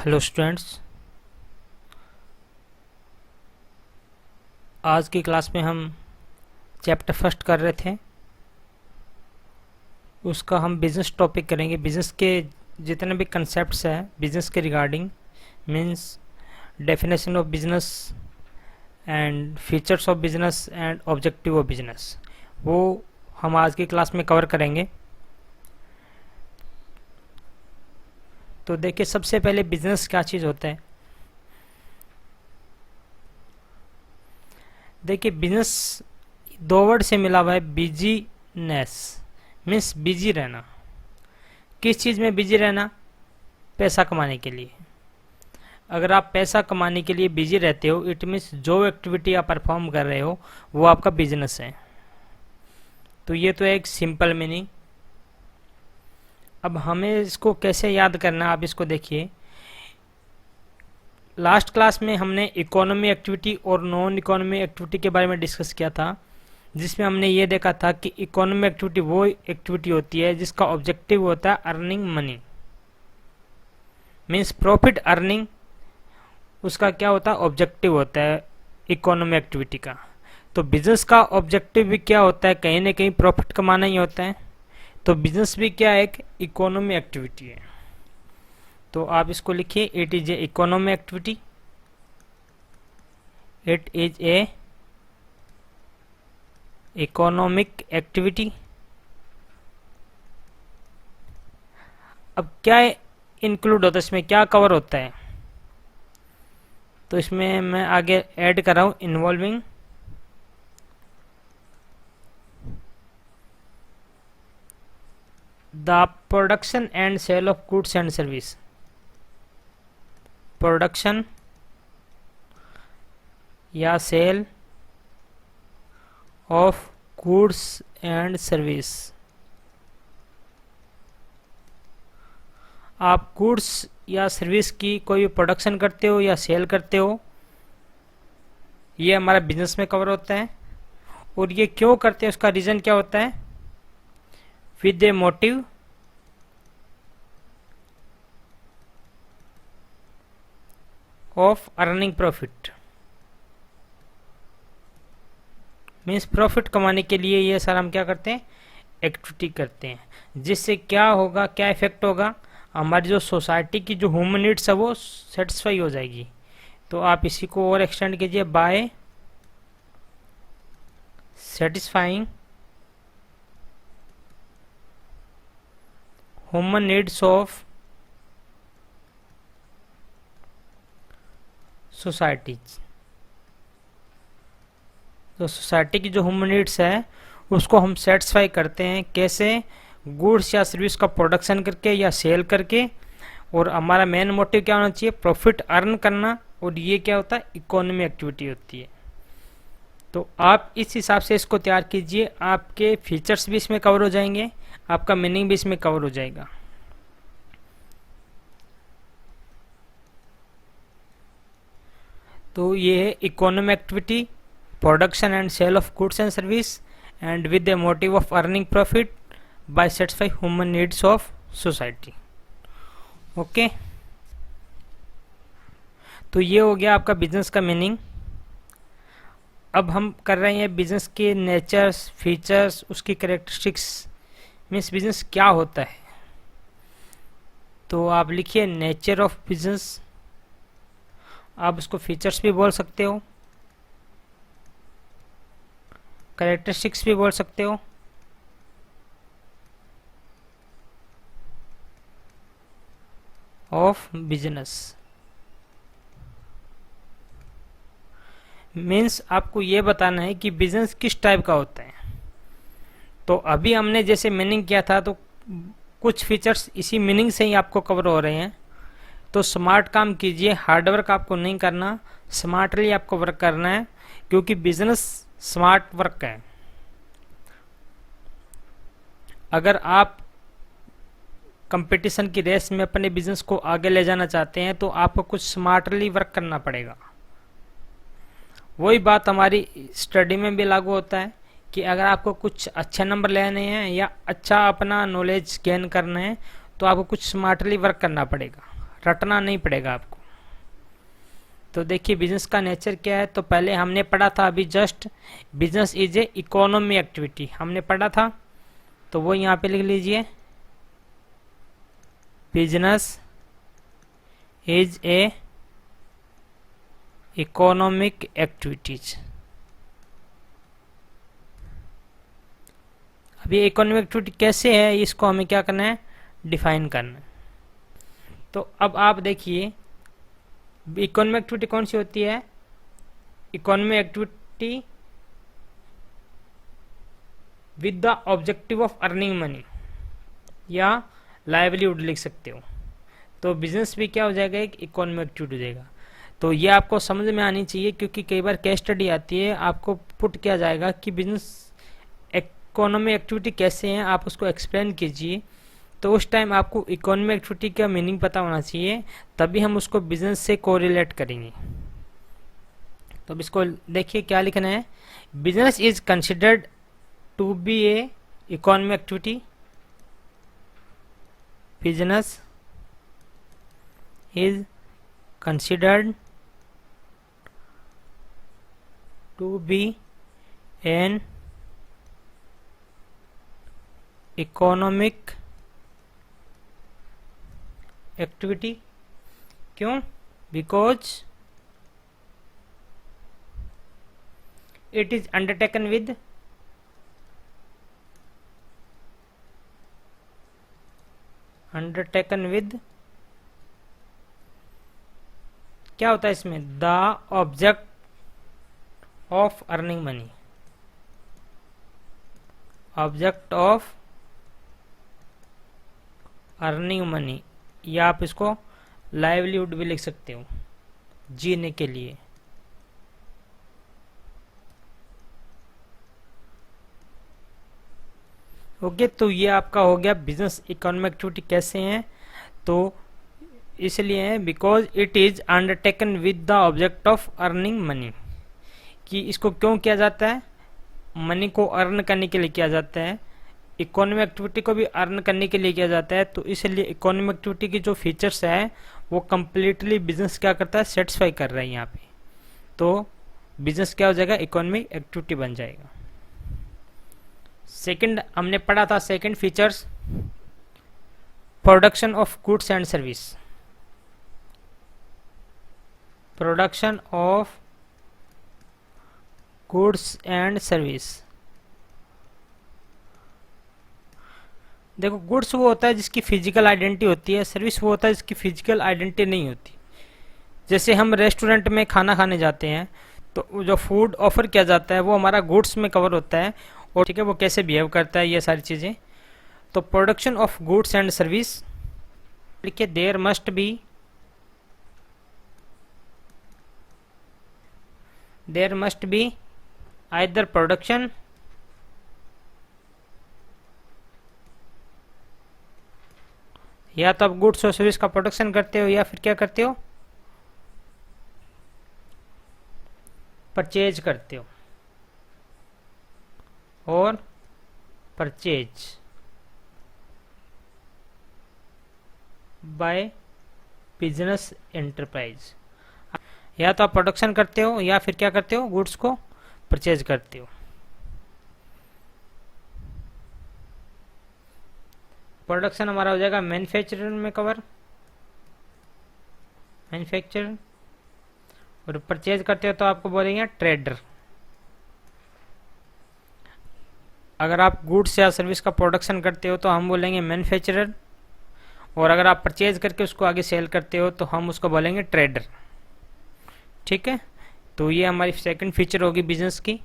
Hello students, आज की class में हम चैप्टर फर्स्ट कर रहे थे। उसका हम बिजनेस टॉपिक करेंगे। बिजनेस के जितने भी कंसेप्ट्स हैं बिजनेस के regarding, means definition of business and features of business and objective of business, वो हम आज की क्लास में कवर करेंगे। तो देखिए, सबसे पहले बिजनेस क्या चीज़ होता है। देखिए, बिजनेस दो वर्ड से मिला हुआ है। बिजीनेस मीन्स बिजी रहना। किस चीज़ में बिजी रहना? पैसा कमाने के लिए। अगर आप पैसा कमाने के लिए बिजी रहते हो, इट मीन्स जो एक्टिविटी आप परफॉर्म कर रहे हो वो आपका बिजनेस है। तो ये तो एक सिंपल मीनिंग। अब हमें इसको कैसे याद करना, आप इसको देखिए। लास्ट क्लास में हमने इकोनॉमी एक्टिविटी और नॉन इकोनॉमी एक्टिविटी के बारे में डिस्कस किया था, जिसमें हमने ये देखा था कि इकोनॉमी एक्टिविटी वो एक्टिविटी होती है जिसका ऑब्जेक्टिव होता है earning money, means profit earning. उसका क्या होता है? ऑब्जेक्टिव होता है इकोनॉमी एक्टिविटी का। तो बिजनेस का ऑब्जेक्टिव भी क्या होता है? कहीं ना कहीं प्रॉफिट कमाना ही होता है। तो बिजनेस भी क्या है? एक इकोनॉमी एक्टिविटी है। तो आप इसको लिखिए, it is a economy activity. It is a economic activity. अब क्या इंक्लूड होता है इसमें, क्या कवर होता है? तो इसमें मैं आगे ऐड कर रहा हूं, involving the production and sale of goods and service. Production या sale of goods and service. आप गुड्स या सर्विस की कोई प्रोडक्शन करते हो या सेल करते हो, ये हमारा बिजनेस में कवर होता है। और ये क्यों करते हैं, उसका रीजन क्या होता है? With A motive of earning profit, means profit कमाने के लिए ये सारा हम क्या करते हैं? एक्टिविटी करते हैं। जिससे क्या होगा, क्या इफेक्ट होगा? हमारी जो सोसाइटी की जो ह्यूमन नीड्स है वो सेटिस्फाई हो जाएगी। तो आप इसी को और एक्सटेंड कीजिए, by satisfying human needs of societies. तो सोसाइटी की जो ह्यूमन नीड्स है उसको हम सेटिस्फाई करते हैं। कैसे? गुड्स या सर्विस का प्रोडक्शन करके या सेल करके। और हमारा मेन मोटिव क्या होना चाहिए? प्रॉफिट अर्न करना। और ये क्या होता है? इकोनॉमी एक्टिविटी होती है। तो आप इस हिसाब से इसको तैयार कीजिए, आपके फीचर्स भी इसमें कवर हो जाएंगे, आपका मीनिंग भी इसमें कवर हो जाएगा। तो ये है economy activity, production and sale of goods and service, and with the motive of earning profit by satisfy human needs of society. Okay, तो ये हो गया आपका बिजनेस का मीनिंग। अब हम कर रहे हैं बिजनेस के नेचर्स, फीचर्स, उसकी कैरेक्टरिस्टिक्स, मीन्स बिजनेस क्या होता है। तो आप लिखिए नेचर ऑफ बिजनेस। आप उसको फीचर्स भी बोल सकते हो, कैरेक्टरिस्टिक्स भी बोल सकते हो। ऑफ बिजनेस मीन्स आपको ये बताना है कि बिजनेस किस टाइप का होता है। तो अभी हमने जैसे मीनिंग किया था, तो कुछ फीचर्स इसी मीनिंग से ही आपको कवर हो रहे हैं। तो स्मार्ट काम कीजिए, हार्ड वर्क आपको नहीं करना, स्मार्टली आपको वर्क करना है, क्योंकि बिजनेस स्मार्ट वर्क है। अगर आप कंपटीशन की रेस में अपने बिजनेस को आगे ले जाना चाहते हैं तो आपको कुछ स्मार्टली वर्क करना पड़ेगा। वही बात हमारी स्टडी में भी लागू होता है कि अगर आपको कुछ अच्छे नंबर लेने हैं या अच्छा अपना नॉलेज गेन करना है तो आपको कुछ स्मार्टली वर्क करना पड़ेगा, रटना नहीं पड़ेगा आपको। तो देखिए बिजनेस का नेचर क्या है। तो पहले हमने पढ़ा था अभी just, business is a economy activity हमने पढ़ा था, तो वो यहाँ पे लिख लीजिए, business is a economic activities. अब ये इकोनॉमिक एक्टिविटी कैसे है, इसको हमें क्या करना है, डिफाइन करना है। तो अब आप देखिए इकोनॉमिक एक्टिविटी कौन सी होती है, economic activity with the objective of earning money या लाइवलीहुड लिख सकते हो। तो बिजनेस भी क्या हो जाएगा, एक इकोनॉमिक एक्टिविटी हो जाएगा। तो ये आपको समझ में आनी चाहिए, क्योंकि कई बार केस स्टडी आती है, आपको पुट किया जाएगा कि बिजनेस इकोनॉमिक एक्टिविटी कैसे हैं, आप उसको एक्सप्लेन कीजिए। तो उस टाइम आपको इकोनॉमिक एक्टिविटी का मीनिंग पता होना चाहिए, तभी हम उसको बिजनेस से कोरिलेट करेंगे। तो अब इसको देखिए क्या लिखना है, business is considered to be a economic activity, business is considered to be an economic activity. क्यों, because it is undertaken with क्या होता है इसमें, the object of earning money, object of earning money, या आप इसको लाइवलीहुड भी लिख सकते हो, जीने के लिए। ओके, तो ये आपका हो गया बिजनेस इकोनॉमिक एक्टिविटी कैसे हैं। तो इसलिए है because it is undertaken with the object of earning money, कि इसको क्यों किया जाता है, मनी को अर्न करने के लिए किया जाता है, इकोनॉमिक एक्टिविटी को भी अर्न करने के लिए किया जाता है। तो इसलिए इकोनॉमिक एक्टिविटी की जो फीचर्स है वो कम्प्लीटली बिजनेस क्या करता है, सेटिस्फाई कर रहा है यहाँ पे। तो बिजनेस क्या हो जाएगा, इकोनॉमिक एक्टिविटी बन जाएगा। सेकंड हमने पढ़ा था, second features production of goods and service, production of goods and service. देखो गुड्स वो होता है जिसकी फिजिकल आइडेंटिटी होती है, सर्विस वो होता है जिसकी फिजिकल आइडेंटिटी नहीं होती। जैसे हम रेस्टोरेंट में खाना खाने जाते हैं तो जो फूड ऑफर किया जाता है वो हमारा गुड्स में कवर होता है, और ठीक है वो कैसे बिहेव करता है ये सारी चीज़ें। तो production of goods and service लिखिए, there must be either production या तो आप गुड्स और सर्विस का प्रोडक्शन करते हो या फिर क्या करते हो, परचेज करते हो, और परचेज बाय बिजनेस एंटरप्राइज। या तो आप प्रोडक्शन करते हो या फिर क्या करते हो, गुड्स को परचेज करते हो। प्रोडक्शन हमारा हो जाएगा मैन्युफैक्चरर में कवर, मैन्युफैक्चरर, और परचेज करते हो तो आपको बोलेंगे ट्रेडर। अगर आप गुड्स या सर्विस का प्रोडक्शन करते हो तो हम बोलेंगे मैन्युफैक्चरर, और अगर आप परचेज करके उसको आगे सेल करते हो तो हम उसको बोलेंगे ट्रेडर। ठीक है, तो ये हमारी सेकंड फीचर होगी बिजनेस की।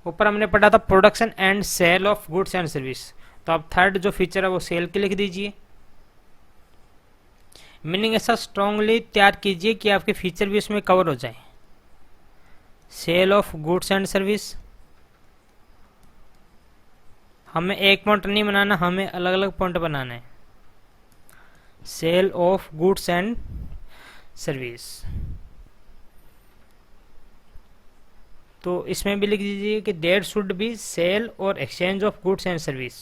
ऊपर हमने पढ़ा था production and sale of goods and service, तो आप थर्ड जो फीचर है वो सेल के लिख दीजिए। मीनिंग ऐसा स्ट्रांगली तैयार कीजिए कि आपके फीचर भी उसमें कवर हो जाए। Sale of goods and service, हमें एक पॉइंट नहीं बनाना, हमें अलग अलग पॉइंट बनाना है। Sale of goods and service, तो इसमें भी लिख दीजिए कि देयर शुड बी सेल और exchange of goods and service,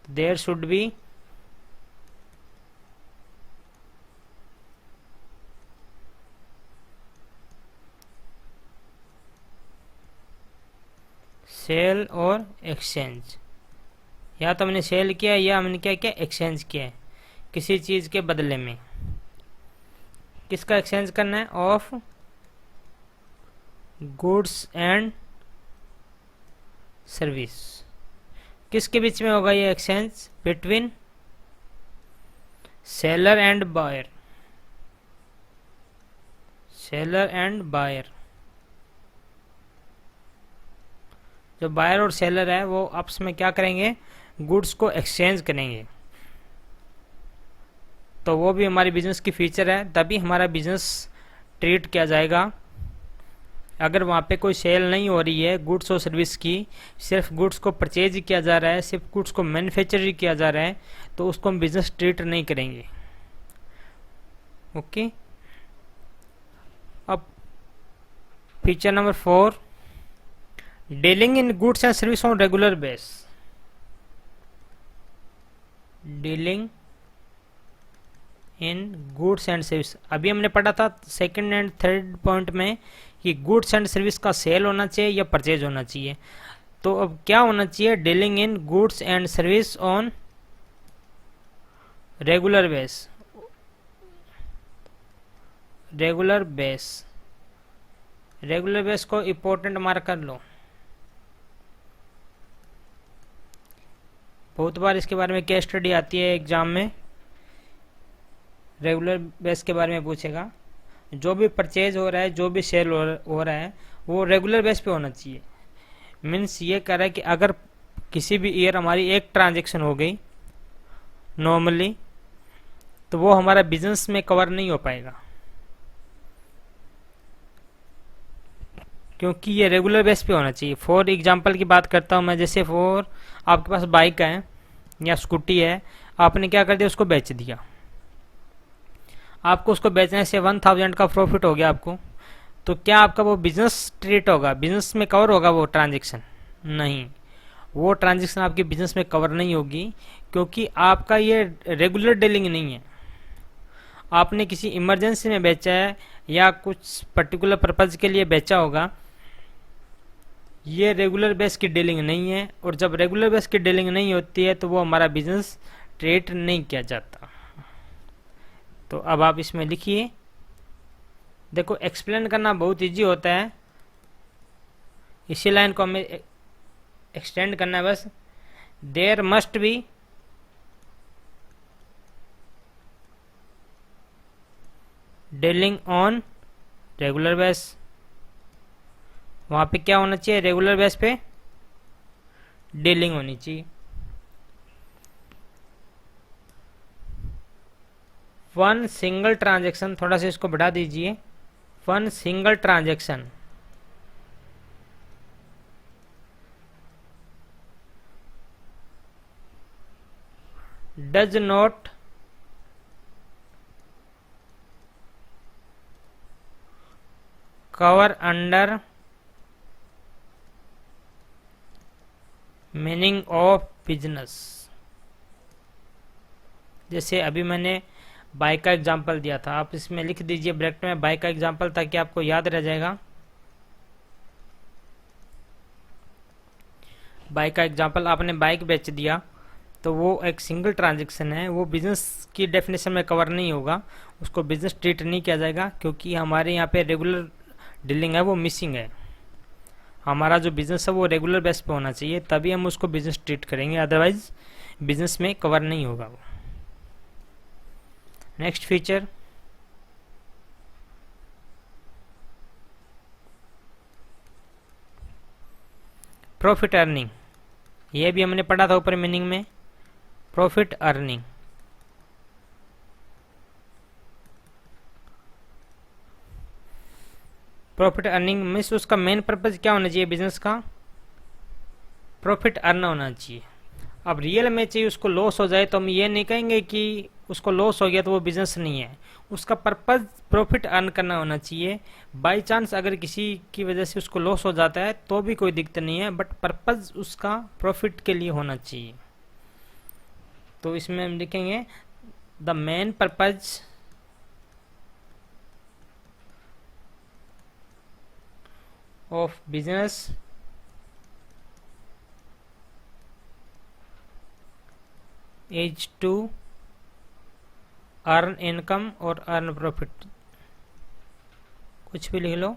there should be sale और एक्सचेंज, या तो हमने सेल किया या हमने क्या किया, एक्सचेंज किया है किसी चीज़ के बदले में। किसका एक्सचेंज करना है, ऑफ गुड्स एंड सर्विस। किसके बीच में होगा ये exchange, between seller and buyer, seller and buyer. जो बायर और सेलर है वो आपस में क्या करेंगे, गुड्स को एक्सचेंज करेंगे। तो वो भी हमारी बिजनेस की फीचर है, तभी हमारा बिजनेस ट्रीट किया जाएगा। अगर वहाँ पे कोई सेल नहीं हो रही है गुड्स और सर्विस की, सिर्फ गुड्स को परचेज किया जा रहा है, सिर्फ गुड्स को मैन्युफैक्चर किया जा रहा है, तो उसको हम बिजनेस ट्रीट नहीं करेंगे। ओके, अब feature number 4, dealing in goods and service on regular base. Dealing in goods and service, अभी हमने पढ़ा था सेकंड एंड थर्ड पॉइंट में कि गुड्स एंड सर्विस का सेल होना चाहिए या परचेज होना चाहिए। तो अब क्या होना चाहिए, dealing in goods and service on regular base. Regular base, regular base को इंपॉर्टेंट मार्क कर लो। बहुत बार इसके बारे में केस स्टडी आती है एग्जाम में, रेगुलर बेस के बारे में पूछेगा। जो भी परचेज हो रहा है, जो भी सेल हो रहा है, वो रेगुलर बेस पे होना चाहिए। मीन्स ये कह रहा है कि अगर किसी भी ईयर हमारी एक ट्रांजैक्शन हो गई नॉर्मली, तो वो हमारा बिजनेस में कवर नहीं हो पाएगा, क्योंकि ये रेगुलर बेस पे होना चाहिए। फॉर एग्जांपल की बात करता हूँ मैं, जैसे फॉर आपके पास बाइक है या स्कूटी है, आपने क्या कर दिया, उसको बेच दिया। आपको उसको बेचने से 1000 का प्रॉफिट हो गया आपको, तो क्या आपका वो बिजनेस ट्रीट होगा, बिजनेस में कवर होगा वो ट्रांजैक्शन? नहीं, वो ट्रांजैक्शन आपके बिजनेस में कवर नहीं होगी, क्योंकि आपका ये रेगुलर डीलिंग नहीं है। आपने किसी इमरजेंसी में बेचा है या कुछ पर्टिकुलर पर्पज के लिए बेचा होगा, ये रेगुलर बेस की डीलिंग नहीं है। और जब रेगुलर बेस की डीलिंग नहीं होती है तो वो हमारा बिजनेस ट्रीट नहीं किया जाता। तो अब आप इसमें लिखिए, देखो एक्सप्लेन करना बहुत इजी होता है, इसी लाइन को हमें एक्सटेंड करना है बस। There must be dealing on regular base. वहां पे क्या होना चाहिए, रेगुलर बेस पे डीलिंग होनी चाहिए। वन सिंगल ट्रांजैक्शन, थोड़ा सा इसको बढ़ा दीजिए, one single transaction does not cover under meaning of business. जैसे अभी मैंने बाइक का एग्जांपल दिया था, आप इसमें लिख दीजिए ब्रैकेट में बाइक का एग्जांपल, ताकि आपको याद रह जाएगा। बाइक का एग्जांपल, आपने बाइक बेच दिया, तो वो एक सिंगल ट्रांजैक्शन है, वो बिजनेस की डेफिनेशन में कवर नहीं होगा, उसको बिजनेस ट्रीट नहीं किया जाएगा, क्योंकि हमारे यहाँ पे रेगुलर डीलिंग है वो मिसिंग है। हमारा जो बिजनेस है वो रेगुलर बेस पे होना चाहिए, तभी हम उसको बिजनेस ट्रीट करेंगे, अदरवाइज बिजनेस में कवर नहीं होगा वो। Next feature, profit earning. ये भी हमने पढ़ा था ऊपर मीनिंग में, profit earning. Profit earning means उसका मेन पर्पज क्या होना चाहिए, बिजनेस का प्रॉफिट अर्न होना चाहिए। अब रियल में चाहिए उसको लॉस हो जाए तो हम ये नहीं कहेंगे कि उसको लॉस हो गया तो वो बिजनेस नहीं है, उसका पर्पज प्रॉफिट अर्न करना होना चाहिए। बाई चांस अगर किसी की वजह से उसको लॉस हो जाता है तो भी कोई दिक्कत नहीं है, बट पर्पज उसका प्रॉफिट के लिए होना चाहिए। तो इसमें हम लिखेंगे the main purpose of business is to earn income और अर्न प्रॉफिट, कुछ भी लिख लो।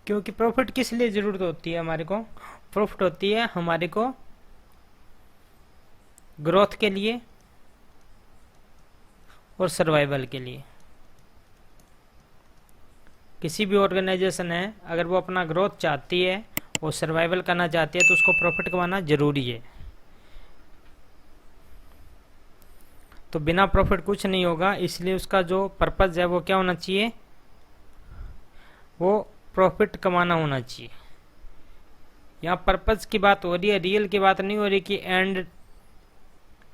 क्योंकि प्रॉफिट किस लिए जरूरत होती है हमारे को? प्रॉफिट होती है हमारे को ग्रोथ के लिए और सर्वाइवल के लिए। किसी भी ऑर्गेनाइजेशन है, अगर वो अपना ग्रोथ चाहती है और सर्वाइवल करना चाहती है तो उसको प्रॉफिट कमाना जरूरी है। तो बिना प्रॉफिट कुछ नहीं होगा, इसलिए उसका जो पर्पज है वो क्या होना चाहिए? वो प्रॉफिट कमाना होना चाहिए। यहाँ पर्पज की बात हो रही है, रियल की बात नहीं हो रही कि एंड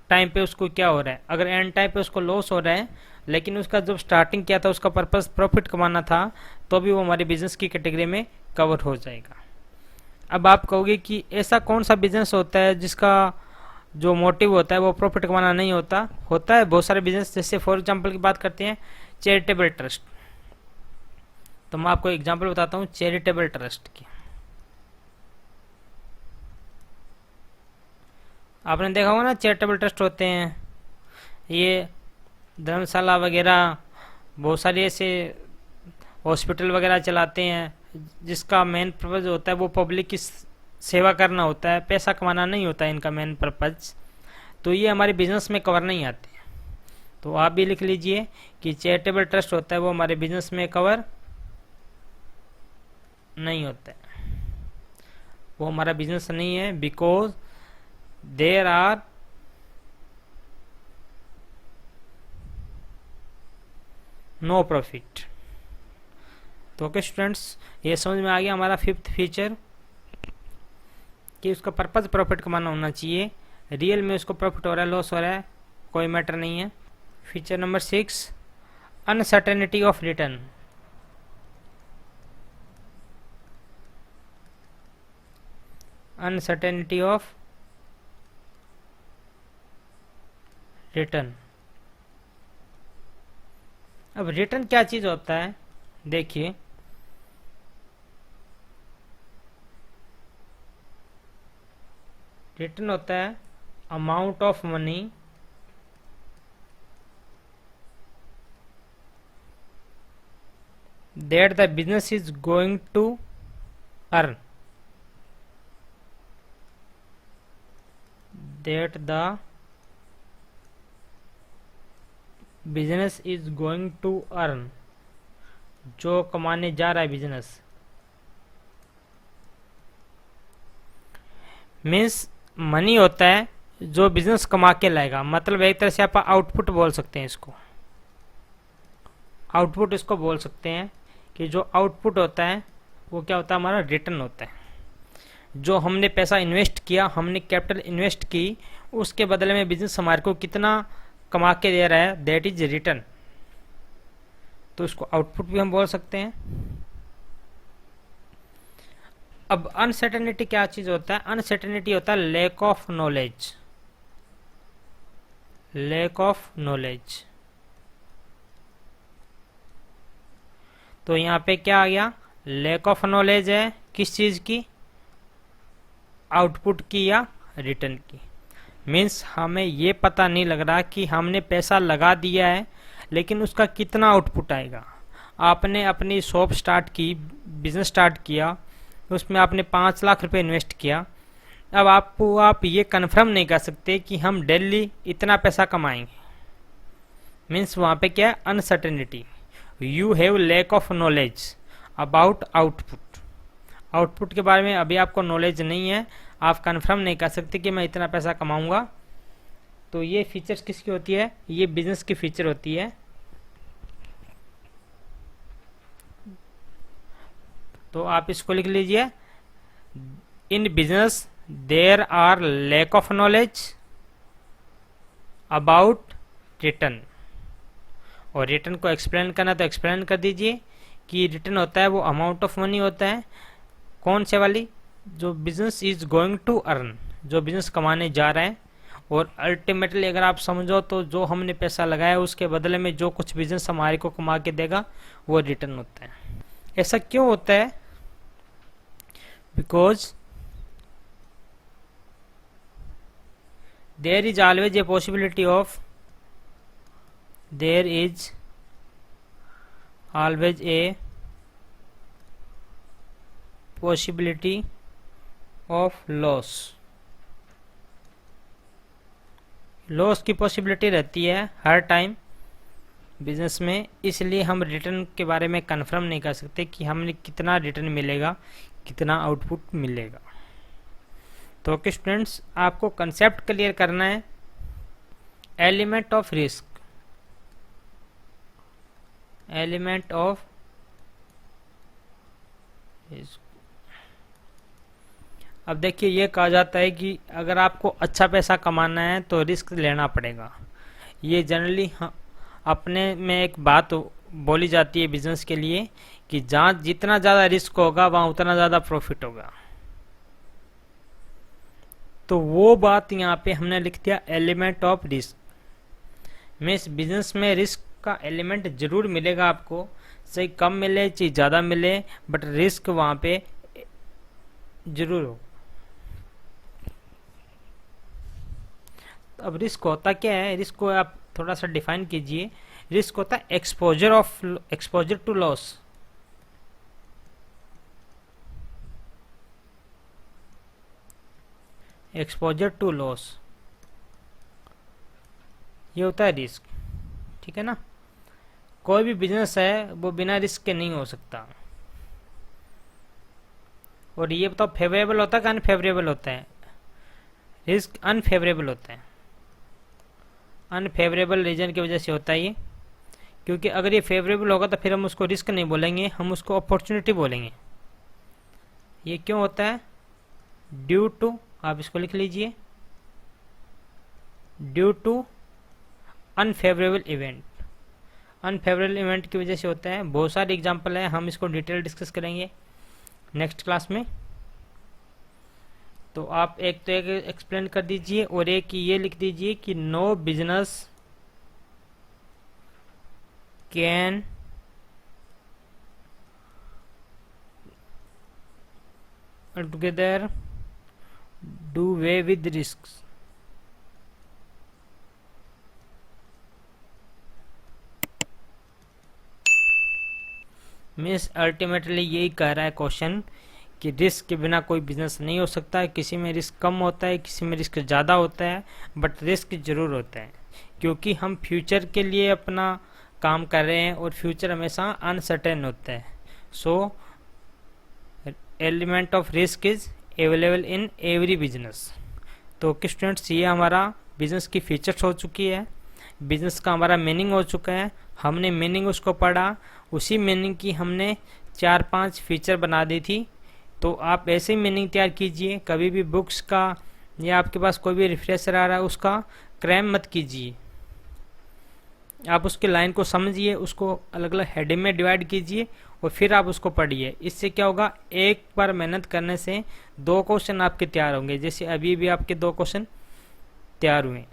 टाइम पे उसको क्या हो रहा है। अगर एंड टाइम पे उसको लॉस हो रहा है, लेकिन उसका जब स्टार्टिंग किया था उसका पर्पस प्रॉफिट कमाना था, तो भी वो हमारे बिजनेस की कैटेगरी में कवर हो जाएगा। अब आप कहोगे कि ऐसा कौन सा बिजनेस होता है जिसका जो मोटिव होता है वो प्रॉफिट कमाना नहीं होता? होता है बहुत सारे बिजनेस, जैसे फॉर एग्जाम्पल की बात करते हैं चैरिटेबल ट्रस्ट। तो मैं आपको एग्जाम्पल बताता हूँ चैरिटेबल ट्रस्ट की। आपने देखा होगा ना, चैरिटेबल ट्रस्ट होते हैं, ये धर्मशाला वगैरह, बहुत सारे ऐसे हॉस्पिटल वगैरह चलाते हैं, जिसका मेन पर्पज होता है वो पब्लिक की सेवा करना होता है, पैसा कमाना नहीं होता है इनका मेन पर्पज। तो ये हमारे बिजनेस में कवर नहीं आते। तो आप भी लिख लीजिए कि चैरिटेबल ट्रस्ट होता है वो हमारे बिजनेस में कवर नहीं होता है, वो हमारा बिजनेस नहीं है, because there are no profit. तो ओके स्टूडेंट्स, ये समझ में आ गया हमारा फिफ्थ फीचर कि उसका पर्पज प्रॉफिट कमाना होना चाहिए। रियल में उसको प्रॉफिट हो रहा है लॉस हो रहा है कोई मैटर नहीं है। Feature number 6, uncertainty of return. Uncertainty of return. अब रिटर्न क्या चीज होता है? देखिए, रिटर्न होता है amount of money that the business is going to earn, that the business is going to earn, जो कमाने जा रहा है बिजनेस। मीन्स मनी होता है जो बिजनेस कमा के लाएगा, मतलब एक तरह से आप आउटपुट बोल सकते हैं इसको, आउटपुट इसको बोल सकते हैं कि जो आउटपुट होता है वो क्या होता है? हमारा रिटर्न होता है। जो हमने पैसा इन्वेस्ट किया, हमने कैपिटल इन्वेस्ट की, उसके बदले में बिजनेस हमारे को कितना कमा के दे रहा है, दैट इज रिटर्न। तो इसको आउटपुट भी हम बोल सकते हैं। अब अनसर्टेनिटी क्या चीज होता है? अनसर्टेनिटी होता है lack of knowledge, lack of knowledge. तो यहाँ पे क्या आ गया? लैक ऑफ नॉलेज है किस चीज की? आउटपुट की या रिटर्न की। मीन्स हमें ये पता नहीं लग रहा कि हमने पैसा लगा दिया है लेकिन उसका कितना आउटपुट आएगा। आपने अपनी शॉप स्टार्ट की, बिजनेस स्टार्ट किया, उसमें आपने 5 लाख रुपए इन्वेस्ट किया। अब आप ये कन्फर्म नहीं कर सकते कि हम डेली इतना पैसा कमाएंगे। मीन्स वहाँ पे क्या है? Uncertainty. You have lack of knowledge about output. Output के बारे में अभी आपको नॉलेज नहीं है, आप कंफर्म नहीं कर सकते कि मैं इतना पैसा कमाऊंगा। तो ये फीचर्स किसकी होती है? ये बिजनेस की फीचर होती है। तो आप इसको लिख लीजिए, in business there are lack of knowledge about return. और रिटर्न को एक्सप्लेन करना तो एक्सप्लेन कर दीजिए कि रिटर्न होता है वो अमाउंट ऑफ मनी होता है। कौन से वाली? जो business is going to earn, जो बिजनेस कमाने जा रहा है। और अल्टीमेटली अगर आप समझो तो जो हमने पैसा लगाया उसके बदले में जो कुछ बिजनेस हमारे को कमा के देगा वो रिटर्न होता है। ऐसा क्यों होता है? because there is always a possibility of loss की पॉसिबिलिटी रहती है हर टाइम बिजनेस में, इसलिए हम रिटर्न के बारे में कंफर्म नहीं कर सकते कि हमें कितना रिटर्न मिलेगा, कितना आउटपुट मिलेगा। तो ओके स्टूडेंट्स, आपको कंसेप्ट क्लियर करना है। एलिमेंट ऑफ रिस्क, अब देखिए ये कहा जाता है कि अगर आपको अच्छा पैसा कमाना है तो रिस्क लेना पड़ेगा। ये जनरली अपने में एक बात बोली जाती है बिजनेस के लिए कि जहाँ जितना ज़्यादा रिस्क होगा वहाँ उतना ज़्यादा प्रॉफिट होगा। तो वो बात यहाँ पे हमने लिख दिया element of risk. Means business में रिस्क का एलिमेंट जरूर मिलेगा आपको, चाहे कम मिले चाहे ज़्यादा मिले, बट रिस्क वहाँ पे जरूर हो। अब रिस्क होता क्या है, रिस्क को आप थोड़ा सा डिफाइन कीजिए। रिस्क होता है exposure to loss. Exposure to loss ये होता है रिस्क, ठीक है ना। कोई भी बिजनेस है वो बिना रिस्क के नहीं हो सकता। और ये बताओ फेवरेबल होता है कि अनफेवरेबल होता है? रिस्क अनफेवरेबल होता है। अनफेवरेबल रीजन की वजह से होता है ये, क्योंकि अगर ये फेवरेबल होगा तो फिर हम उसको रिस्क नहीं बोलेंगे, हम उसको अपॉर्चुनिटी बोलेंगे। ये क्यों होता है? ड्यू टू, आप इसको लिख लीजिए, due to unfavourable event. Unfavourable event की वजह से होता है। बहुत सारे एग्जांपल है, हम इसको डिटेल डिस्कस करेंगे नेक्स्ट क्लास में। तो आप एक तो एक एक्सप्लेन कर दीजिए और एक ये लिख दीजिए कि no business can together do way with risk. Means ultimately यही कह रहा है क्वेश्चन कि रिस्क के बिना कोई बिजनेस नहीं हो सकता है। किसी में रिस्क कम होता है, किसी में रिस्क ज़्यादा होता है, बट रिस्क जरूर होता है, क्योंकि हम फ्यूचर के लिए अपना काम कर रहे हैं और फ्यूचर हमेशा अनसर्टेन होता है। सो element of risk is available in every business. तो ओके स्टूडेंट्स, ये हमारा बिजनेस की फीचर्स हो चुकी है, बिजनेस का हमारा मीनिंग हो चुका है। हमने मीनिंग उसको पढ़ा, उसी मीनिंग की हमने 4-5 फीचर बना दी थी। तो आप ऐसे ही मीनिंग तैयार कीजिए। कभी भी बुक्स का या आपके पास कोई भी रिफ्रेशर आ रहा है उसका क्रैम मत कीजिए। आप उसके लाइन को समझिए, उसको अलग अलग हेडिंग में डिवाइड कीजिए और फिर आप उसको पढ़िए। इससे क्या होगा, एक बार मेहनत करने से 2 क्वेश्चन आपके तैयार होंगे, जैसे अभी भी आपके 2 क्वेश्चन तैयार हुए।